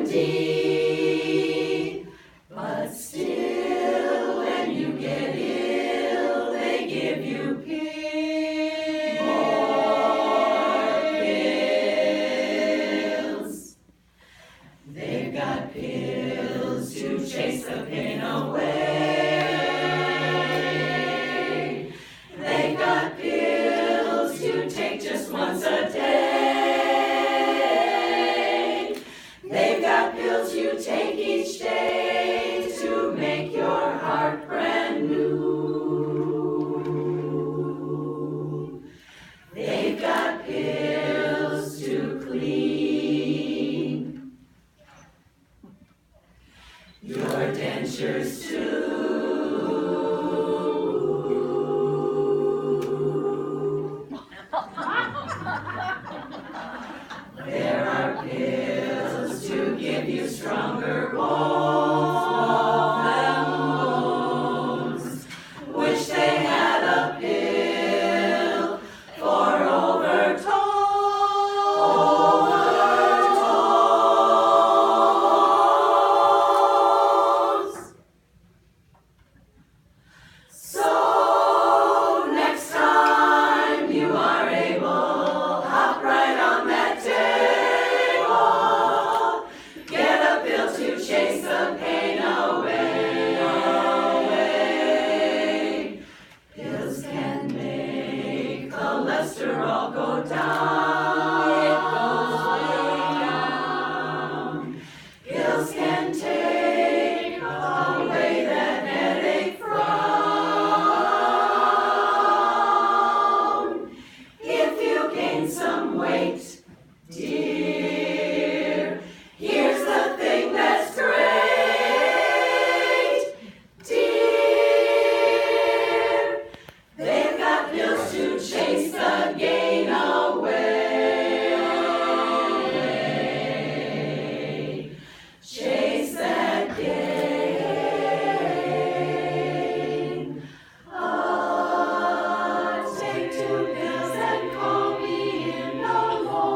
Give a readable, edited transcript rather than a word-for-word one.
candy. But still, when you get ill, they give you more pills. They've got pills to chase the pain away. They've got pills to take just once a day. They've got pills you take each day to make your heart brand new. They've got pills to clean your dentures too. There are pills to give you stronger bones. Wish they had a pill for overtones. So next time you are able, hop right on that table. Get a pill to chase the pain away. Pills can make cholesterol go down. It goes way down. Pills can take away that headache frown. If you gain some weight, dear, here's the thing that's great, dear. They've got pills to chase the gain away. Chase that gain. Take 2 pills and call me in the morning.